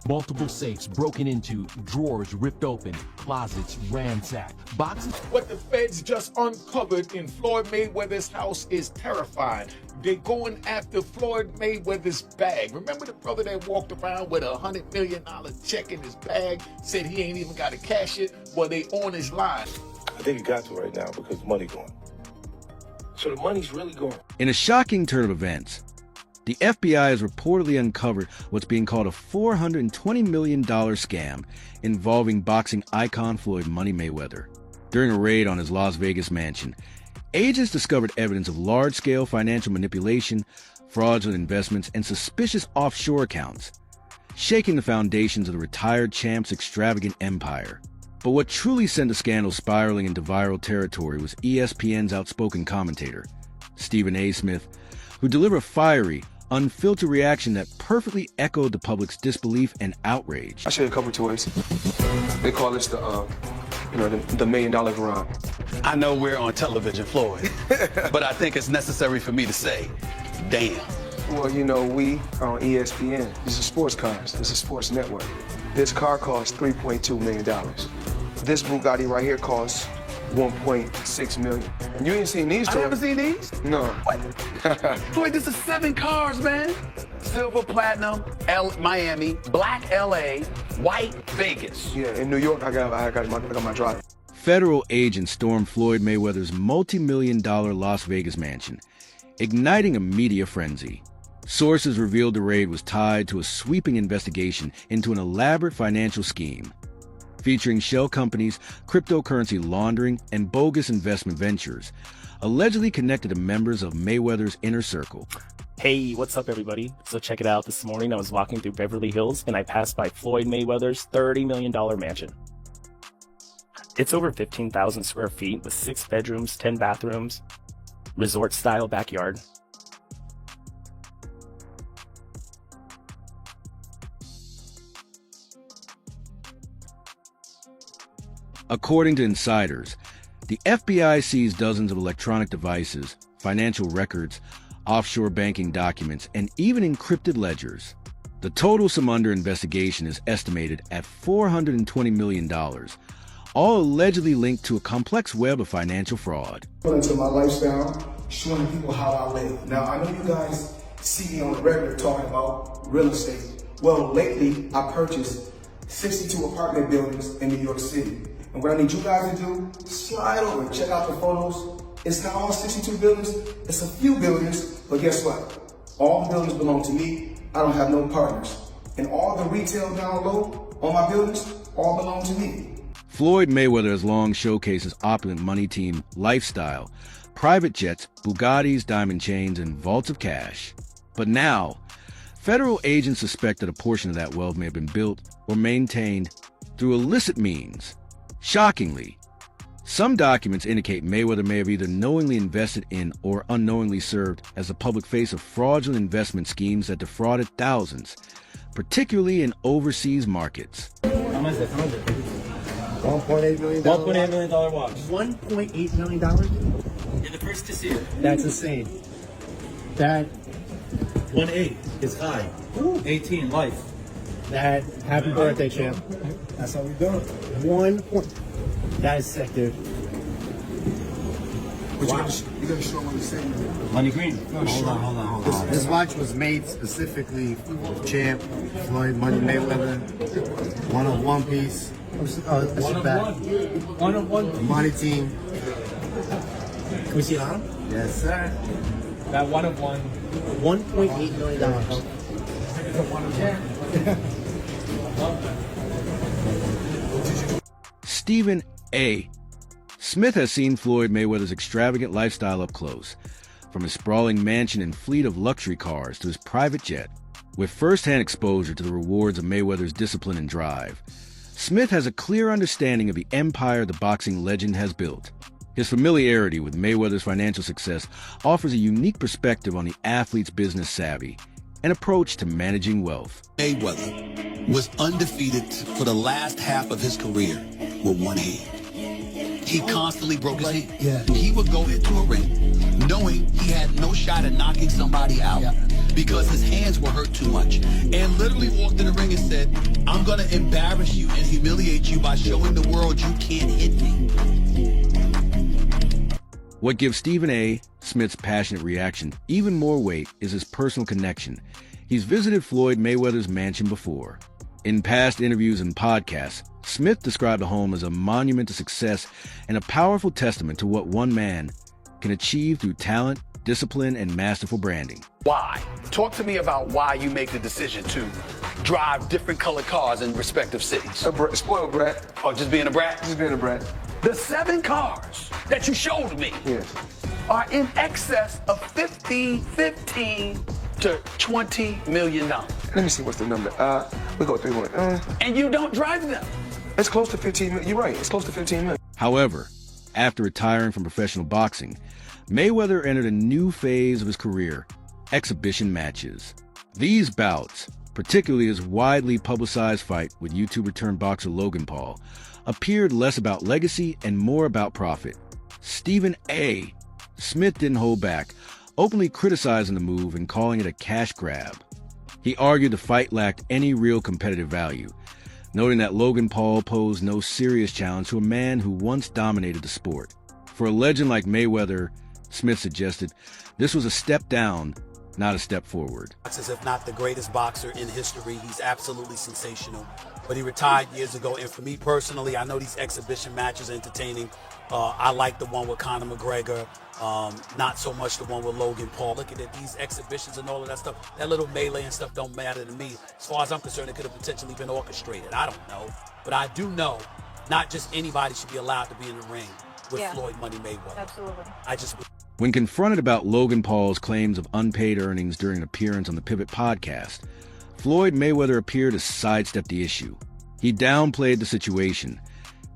Multiple safes broken into, drawers ripped open, closets ransacked, boxes. What the feds just uncovered in Floyd Mayweather's house is terrifying. They're going after Floyd Mayweather's bag. Remember the brother that walked around with $100 million check in his bag, said he ain't even got to cash it? Well, they on his line. I think it got to right now because the money gone. So the money's really gone. In a shocking turn of events, the FBI has reportedly uncovered what's being called a $420 million scam involving boxing icon Floyd "Money" Mayweather. During a raid on his Las Vegas mansion, agents discovered evidence of large-scale financial manipulation, fraudulent investments, and suspicious offshore accounts, shaking the foundations of the retired champ's extravagant empire. But what truly sent the scandal spiraling into viral territory was ESPN's outspoken commentator, Stephen A. Smith, who delivered a fiery, unfiltered reaction that perfectly echoed the public's disbelief and outrage. I share a couple toys. They call this the $1 million garage. I know we're on television, Floyd, but I think it's necessary for me to say, damn. Well, we are on ESPN. This is sports cars. This is sports network. This car costs $3.2 million. This Bugatti right here costs $1.6 million. You ain't seen these toys? I haven't seen these? No. What? Floyd, this is 7 cars, man. Silver, platinum, Miami, black LA, white Vegas. Yeah, in New York, I got my drive. Federal agents stormed Floyd Mayweather's multi-million-dollar Las Vegas mansion, igniting a media frenzy. Sources revealed the raid was tied to a sweeping investigation into an elaborate financial scheme, featuring shell companies, cryptocurrency laundering, and bogus investment ventures, allegedly connected to members of Mayweather's inner circle. Hey, what's up, everybody? So check it out. This morning, I was walking through Beverly Hills, and I passed by Floyd Mayweather's $30 million mansion. It's over 15,000 square feet with 6 bedrooms, 10 bathrooms, resort-style backyard. According to insiders, the FBI seized dozens of electronic devices, financial records, offshore banking documents, and even encrypted ledgers. The total sum under investigation is estimated at $420 million, all allegedly linked to a complex web of financial fraud. Into my lifestyle, showing people how I live. Now, I know you guys see me on the regular talking about real estate. Well, lately, I purchased 62 apartment buildings in New York City. And what I need you guys to do, slide over and check out the photos. It's not all 62 buildings, it's a few buildings, but guess what? All the buildings belong to me. I don't have no partners. And all the retail down low on my buildings all belong to me. Floyd Mayweather has long showcased his opulent money team lifestyle, private jets, Bugattis, diamond chains, and vaults of cash. But now, federal agents suspect that a portion of that wealth may have been built or maintained through illicit means. Shockingly, some documents indicate Mayweather may have either knowingly invested in or unknowingly served as the public face of fraudulent investment schemes that defrauded thousands, particularly in overseas markets. How much is it? $1.8 million. $1.8 million watch. $1.8 million? You're the first to see it. That's insane. That 1.8 is high. 18 life. That happy birthday, champ. That's how we do it. 1 point. That is sick, dude. Wow. You gotta show what you're saying. Money green. Hold on. This watch was made specifically for Champ, Floyd, Money Mayweather. One of one piece. That's your back. One of one. The money team. Can we see it on him? Yes, sir. That one of one. $1.8 million. Stephen A. Smith has seen Floyd Mayweather's extravagant lifestyle up close, from his sprawling mansion and fleet of luxury cars to his private jet. With first-hand exposure to the rewards of Mayweather's discipline and drive, Smith has a clear understanding of the empire the boxing legend has built. His familiarity with Mayweather's financial success offers a unique perspective on the athlete's business savvy and approach to managing wealth. Mayweather was undefeated for the last half of his career with one hand. He constantly broke his hand. Yeah. He would go into a ring knowing he had no shot at knocking somebody out. because his hands were hurt too much, and literally walked in the ring and said, I'm going to embarrass you and humiliate you by showing the world you can't hit me. What gives Stephen A. Smith's passionate reaction even more weight is his personal connection. He's visited Floyd Mayweather's mansion before. In past interviews and podcasts, Smith described the home as a monument to success and a powerful testament to what one man can achieve through talent, discipline, and masterful branding. Why? Talk to me about why you make the decision to drive different colored cars in respective cities. Spoiled brat. Oh, just being a brat? Just being a brat. The 7 cars that you showed me are in excess of $15 to $20 million. Let me see what's the number. We go 300. And you don't drive them. It's close to 15 million. You're right. It's close to 15 million. However, after retiring from professional boxing, Mayweather entered a new phase of his career, exhibition matches. These bouts, particularly his widely publicized fight with YouTuber-turned-boxer Logan Paul, appeared less about legacy and more about profit. Stephen A. Smith didn't hold back, openly criticizing the move and calling it a cash grab. He argued the fight lacked any real competitive value, noting that Logan Paul posed no serious challenge to a man who once dominated the sport. For a legend like Mayweather, Smith suggested, this was a step down, not a step forward. If not the greatest boxer in history, he's absolutely sensational. But he retired years ago, and for me personally, I know these exhibition matches are entertaining. I like the one with Conor McGregor, not so much the one with Logan Paul. Look at it, these exhibitions and all of that stuff. That little melee and stuff don't matter to me. As far as I'm concerned, it could have potentially been orchestrated. I don't know. But I do know not just anybody should be allowed to be in the ring with Floyd Money Mayweather. Absolutely. When confronted about Logan Paul's claims of unpaid earnings during an appearance on the Pivot podcast, Floyd Mayweather appeared to sidestep the issue. He downplayed the situation,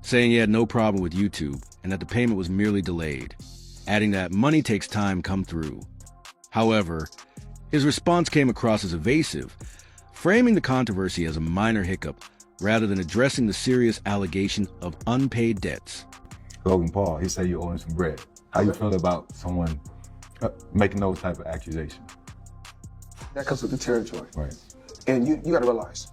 saying he had no problem with YouTube and that the payment was merely delayed, adding that money takes time to come through. However, his response came across as evasive, framing the controversy as a minor hiccup rather than addressing the serious allegation of unpaid debts. Logan Paul, he said you owe him some bread. How you feel about someone making those type of accusations? That comes with the territory. Right. And you got to realize,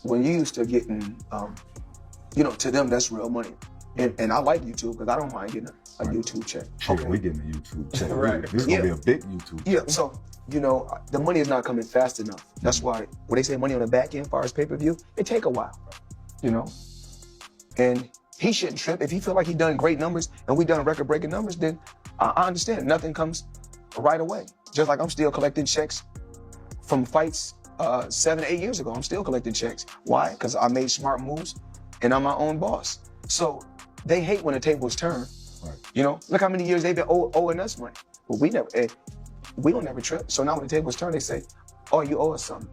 when you used to getting, to them, that's real money. And I like YouTube because I don't mind getting a YouTube check. Okay, we getting a YouTube check. Right. This is going to be a big YouTube check. Yeah, so, the money is not coming fast enough. That's why, when they say money on the back end, as far as pay-per-view, it take a while, And he shouldn't trip. If he feel like he done great numbers and we done record-breaking numbers, then I understand. Nothing comes right away. Just like I'm still collecting checks from fights 7 to 8 years ago. I'm still collecting checks. Why? Because I made smart moves and I'm my own boss. So they hate when the tables turn. Right. Look how many years they've been owing us money. But we don't never trip. So now when the tables turn, they say, oh, you owe us something.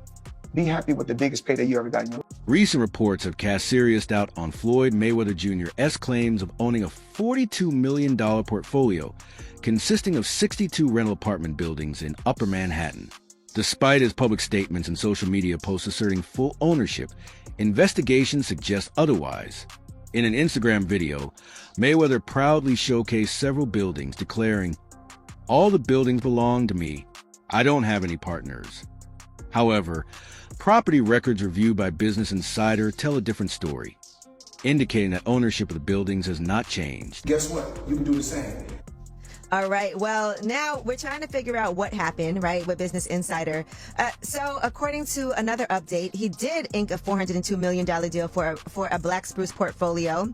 Be happy with the biggest payday you ever got in your life. Recent reports have cast serious doubt on Floyd Mayweather Jr.'s claims of owning a $42 million portfolio consisting of 62 rental apartment buildings in Upper Manhattan. Despite his public statements and social media posts asserting full ownership, investigations suggest otherwise. In an Instagram video, Mayweather proudly showcased several buildings, declaring, "All the buildings belong to me. I don't have any partners." However, property records reviewed by Business Insider tell a different story, indicating that ownership of the buildings has not changed. Guess what? You can do the same. All right. Well, now we're trying to figure out what happened, right, with Business Insider. So according to another update, he did ink a $402 million deal for a Black Spruce portfolio.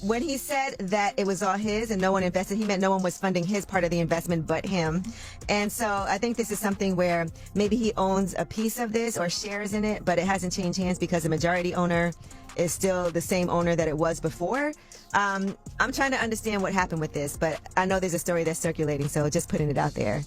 When he said that it was all his and no one invested, he meant no one was funding his part of the investment but him. And so I think this is something where maybe he owns a piece of this or shares in it, but it hasn't changed hands because the majority owner is still the same owner that it was before. I'm trying to understand what happened with this, but I know there's a story that's circulating, so just putting it out there.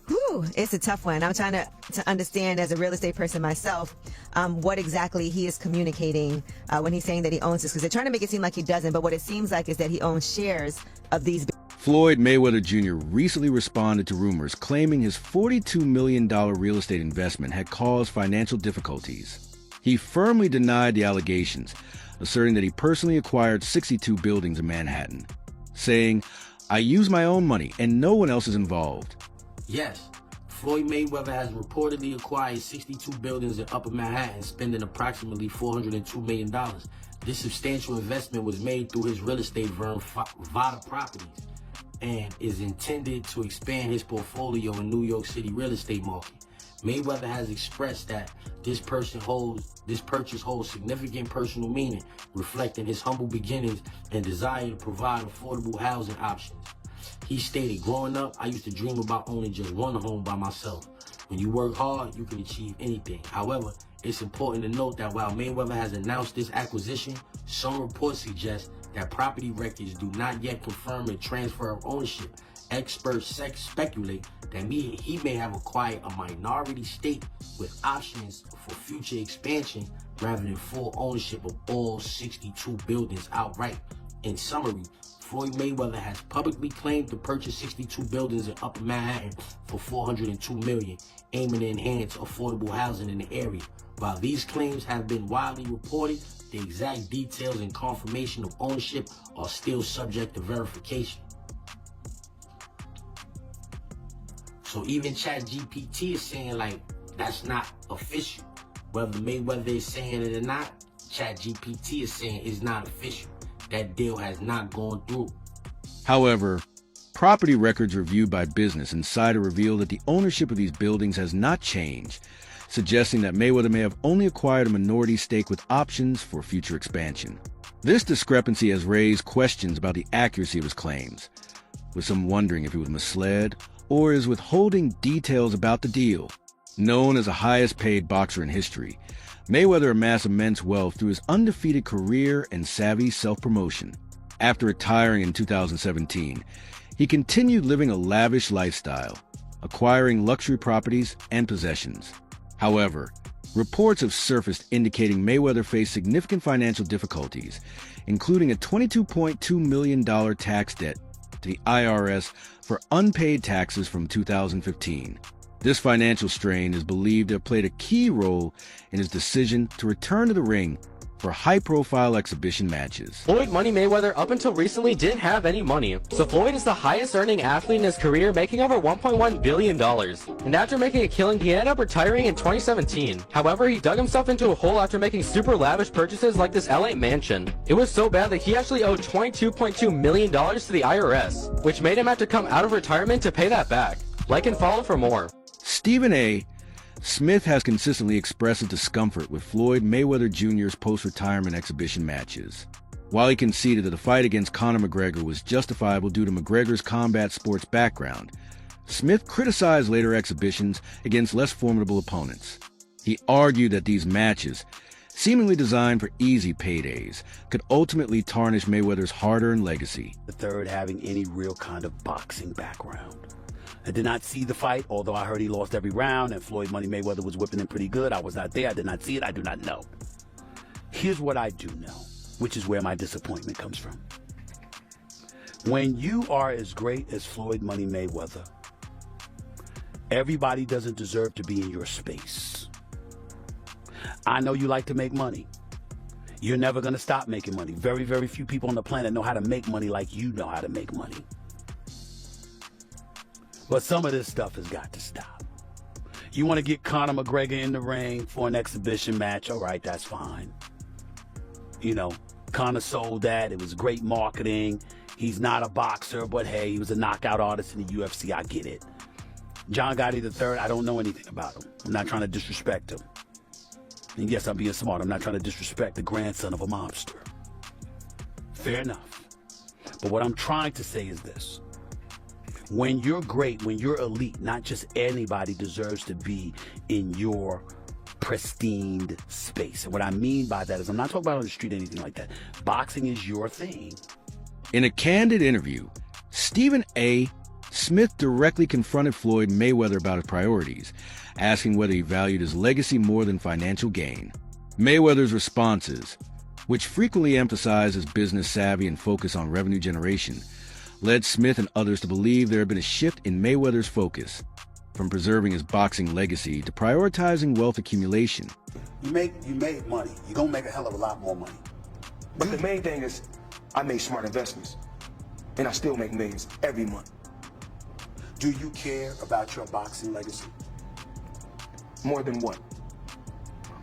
Whew, it's a tough one. I'm trying to understand, as a real estate person myself, what exactly he is communicating when he's saying that he owns this, because they're trying to make it seem like he doesn't, but what it seems like is that he owns shares of these. Floyd Mayweather Jr. recently responded to rumors claiming his $42 million real estate investment had caused financial difficulties. He firmly denied the allegations, asserting that he personally acquired 62 buildings in Manhattan, saying, "I use my own money and no one else is involved." Yes, Floyd Mayweather has reportedly acquired 62 buildings in Upper Manhattan, spending approximately $402 million. This substantial investment was made through his real estate firm, Vada Properties, and is intended to expand his portfolio in New York City real estate market. Mayweather has expressed that this purchase holds significant personal meaning, reflecting his humble beginnings and desire to provide affordable housing options. He stated, "Growing up, I used to dream about owning just one home by myself. When you work hard, you can achieve anything. However, it's important to note that while Mayweather has announced this acquisition, some reports suggest that property records do not yet confirm a transfer of ownership. Experts speculate that he may have acquired a minority stake with options for future expansion rather than full ownership of all 62 buildings outright." In summary, Floyd Mayweather has publicly claimed to purchase 62 buildings in Upper Manhattan for $402 million, aiming to enhance affordable housing in the area. While these claims have been widely reported, the exact details and confirmation of ownership are still subject to verification. So even ChatGPT is saying, like, that's not official. Whether Mayweather is saying it or not, ChatGPT is saying it's not official. That deal has not gone through. However, property records reviewed by Business Insider reveal that the ownership of these buildings has not changed, suggesting that Mayweather may have only acquired a minority stake with options for future expansion. This discrepancy has raised questions about the accuracy of his claims, with some wondering if he was misled or is withholding details about the deal. Known as the highest-paid boxer in history, Mayweather amassed immense wealth through his undefeated career and savvy self-promotion. After retiring in 2017, he continued living a lavish lifestyle, acquiring luxury properties and possessions. However, reports have surfaced indicating Mayweather faced significant financial difficulties, including a $22.2 million tax debt to the IRS for unpaid taxes from 2015. This financial strain is believed to have played a key role in his decision to return to the ring for high-profile exhibition matches. Floyd Money Mayweather up until recently didn't have any money, so Floyd is the highest-earning athlete in his career, making over $1.1 billion. And after making a killing, he ended up retiring in 2017. However, he dug himself into a hole after making super lavish purchases like this LA mansion. It was so bad that he actually owed $22.2 million to the IRS, which made him have to come out of retirement to pay that back. Like and follow for more. Stephen A. Smith has consistently expressed his discomfort with Floyd Mayweather Jr.'s post-retirement exhibition matches. While he conceded that the fight against Conor McGregor was justifiable due to McGregor's combat sports background, Smith criticized later exhibitions against less formidable opponents. He argued that these matches, seemingly designed for easy paydays, could ultimately tarnish Mayweather's hard-earned legacy. The third having any real kind of boxing background. I did not see the fight, although I heard he lost every round and Floyd Money Mayweather was whipping him pretty good. I was not there. I did not see it. I do not know. Here's what I do know, which is where my disappointment comes from. When you are as great as Floyd Money Mayweather, everybody doesn't deserve to be in your space. I know you like to make money. You're never going to stop making money. Very, very few people on the planet know how to make money like you know how to make money. But some of this stuff has got to stop. You want to get Conor McGregor in the ring for an exhibition match? All right, that's fine. You know, Conor sold that. It was great marketing. He's not a boxer, but hey, he was a knockout artist in the UFC. I get it. John Gotti III, I don't know anything about him. I'm not trying to disrespect him. And yes, I'm being smart. I'm not trying to disrespect the grandson of a mobster. Fair enough. But what I'm trying to say is this. When you're great, when you're elite, not just anybody deserves to be in your pristine space. And what I mean by that is I'm not talking about on the street or anything like that. Boxing is your thing. In a candid interview, Stephen A. Smith directly confronted Floyd Mayweather about his priorities, asking whether he valued his legacy more than financial gain. Mayweather's responses, which frequently emphasize his business savvy and focus on revenue generation, led Smith and others to believe there had been a shift in Mayweather's focus from preserving his boxing legacy to prioritizing wealth accumulation. You made money. You're going to make a hell of a lot more money. But the main thing is, I made smart investments. And I still make millions every month. Do you care about your boxing legacy? More than what?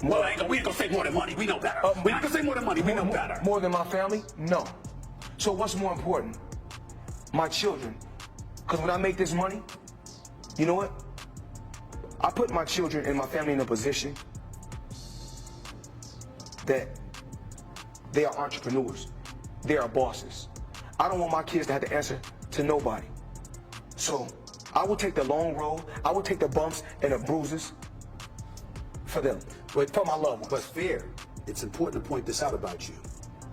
Well, we ain't gonna say more than money. We know better. We're not gonna say more than money. We know better. More than my family? No. So what's more important? My children. Because when I make this money, you know what? I put my children and my family in a position that they are entrepreneurs. They are bosses. I don't want my kids to have to answer to nobody. So I will take the long road. I will take the bumps and the bruises for them, for my loved ones. But fair, it's important to point this out about you.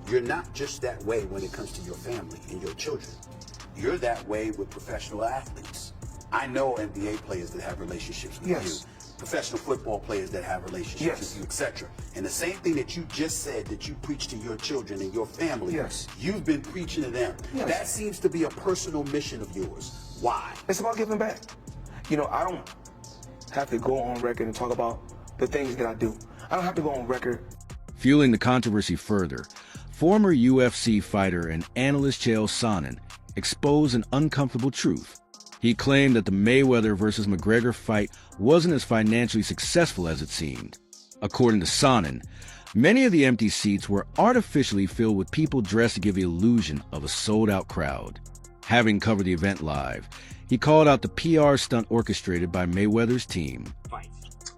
You're not just that way when it comes to your family and your children. You're that way with professional athletes. I know NBA players that have relationships with you, professional football players that have relationships with you, etc. And the same thing that you just said that you preach to your children and your family, you've been preaching to them. That seems to be a personal mission of yours. Why? It's about giving back. You know, I don't have to go on record and talk about the things that I do. I don't have to go on record. Fueling the controversy further, former UFC fighter and analyst Chael Sonnen exposed an uncomfortable truth. He claimed that the Mayweather versus McGregor fight wasn't as financially successful as it seemed. According to Sonnen, many of the empty seats were artificially filled with people dressed to give the illusion of a sold-out crowd. Having covered the event live, he called out the PR stunt orchestrated by Mayweather's team.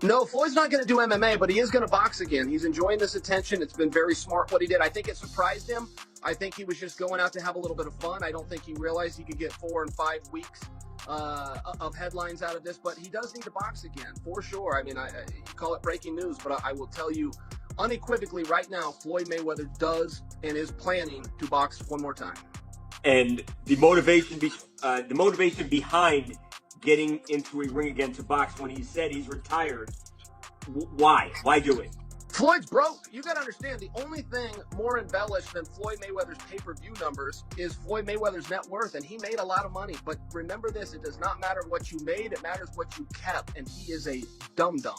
No, Floyd's not going to do MMA, but he is going to box again. He's enjoying this attention. It's been very smart what he did. I think it surprised him. I think he was just going out to have a little bit of fun. I don't think he realized he could get 4 and 5 weeks of headlines out of this, but he does need to box again, for sure. I mean, you call it breaking news, but I will tell you unequivocally right now, Floyd Mayweather does and is planning to box one more time. And the motivation behind getting into a ring again to box when he said he's retired, why? Why do it? Floyd's broke. You got to understand, the only thing more embellished than Floyd Mayweather's pay-per-view numbers is Floyd Mayweather's net worth, and he made a lot of money. But remember this, it does not matter what you made, it matters what you kept, and he is a dum-dum.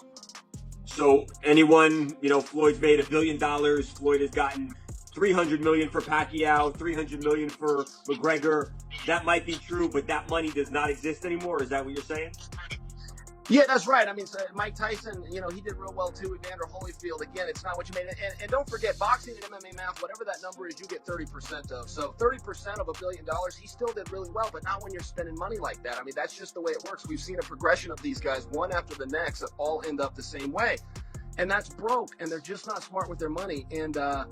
So anyone, Floyd's made $1 billion. Floyd has gotten $300 million for Pacquiao, $300 million for McGregor. That might be true, but that money does not exist anymore. Is that what you're saying? Yeah, that's right. I mean, so Mike Tyson, he did real well too. Evander Holyfield, again, it's not what you made. And don't forget, boxing and MMA math, whatever that number is, you get 30% of. So 30% of $1 billion, he still did really well, but not when you're spending money like that. I mean, that's just the way it works. We've seen a progression of these guys, one after the next, that all end up the same way. And that's broke, and they're just not smart with their money. And, I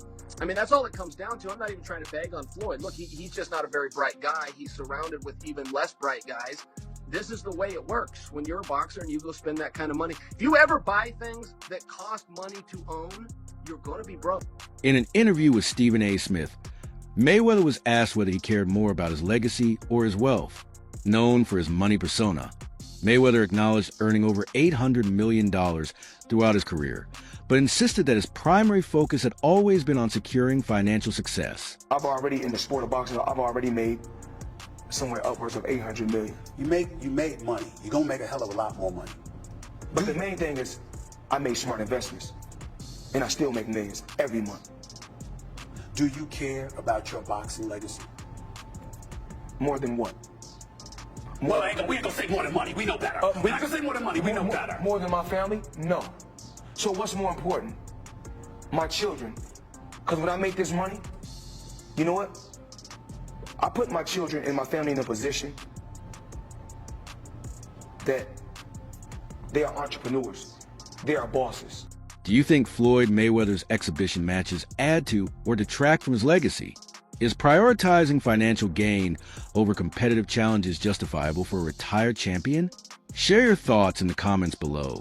mean, that's all it comes down to. I'm not even trying to bag on Floyd. Look, he's just not a very bright guy. He's surrounded with even less bright guys. This is the way it works when you're a boxer and you go spend that kind of money. If you ever buy things that cost money to own, you're going to be broke. In an interview with Stephen A. Smith, Mayweather was asked whether he cared more about his legacy or his wealth. Known for his money persona, Mayweather acknowledged earning over $800 million throughout his career, but insisted that his primary focus had always been on securing financial success. I've already, in the sport of boxing, I've already made somewhere upwards of $800 million. You made money. You're going to make a hell of a lot more money. But the main thing is, I made smart investments, and I still make millions every month. Do you care about your boxing legacy? More than what? Well, we ain't gonna say more than money. We know better. We're not gonna say more than money. We know better. More than my family? No. So what's more important? My children. Because when I make this money, you know what? I put my children and my family in a position that they are entrepreneurs. They are bosses. Do you think Floyd Mayweather's exhibition matches add to or detract from his legacy? Is prioritizing financial gain over competitive challenges justifiable for a retired champion? Share your thoughts in the comments below.